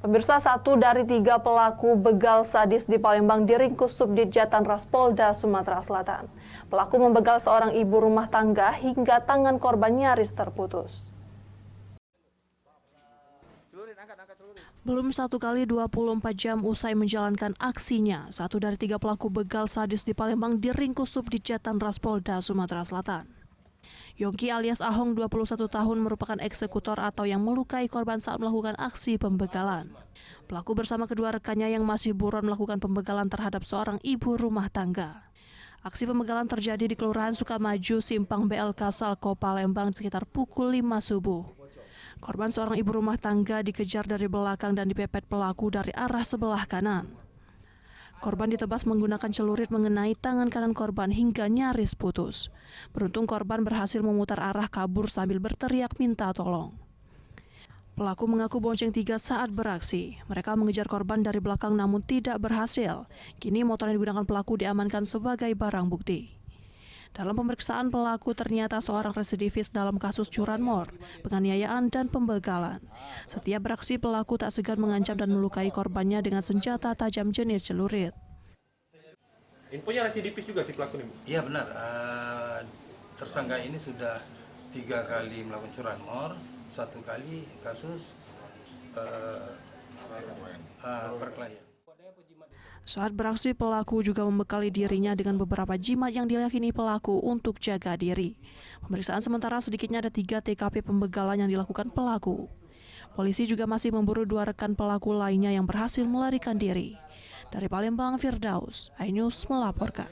Pemirsa, 1 dari 3 pelaku begal sadis di Palembang diringkus Subdit Jatanras Polda Sumatera Selatan. Pelaku membegal seorang ibu rumah tangga hingga tangan korban nyaris terputus. Belum 1 kali 24 jam usai menjalankan aksinya, 1 dari 3 pelaku begal sadis di Palembang diringkus Subdit Jatanras Polda Sumatera Selatan. Yongki alias Ahong, 21 tahun, merupakan eksekutor atau yang melukai korban saat melakukan aksi pembegalan. Pelaku bersama kedua rekannya yang masih buron melakukan pembegalan terhadap seorang ibu rumah tangga. Aksi pembegalan terjadi di Kelurahan Sukamaju, Simpang BLK Salko, Palembang sekitar pukul 5 subuh. Korban, seorang ibu rumah tangga, dikejar dari belakang dan dipepet pelaku dari arah sebelah kanan. Korban ditebas menggunakan celurit mengenai tangan kanan korban hingga nyaris putus. Beruntung korban berhasil memutar arah kabur sambil berteriak minta tolong. Pelaku mengaku bonceng 3 saat beraksi. Mereka mengejar korban dari belakang namun tidak berhasil. Kini motor yang digunakan pelaku diamankan sebagai barang bukti. Dalam pemeriksaan, pelaku ternyata seorang residivis dalam kasus curanmor, penganiayaan, dan pembegalan. Setiap beraksi, pelaku tak segan mengancam dan melukai korbannya dengan senjata tajam jenis celurit. Infonya residivis juga si pelaku ini? Iya benar, tersangka ini sudah 3 kali melakukan curanmor, 1 kali kasus perkelahian. Saat beraksi, pelaku juga membekali dirinya dengan beberapa jimat yang diyakini pelaku untuk jaga diri. Pemeriksaan sementara sedikitnya ada 3 TKP pembegalan yang dilakukan pelaku. Polisi juga masih memburu 2 rekan pelaku lainnya yang berhasil melarikan diri. Dari Palembang, Firdaus, iNews melaporkan.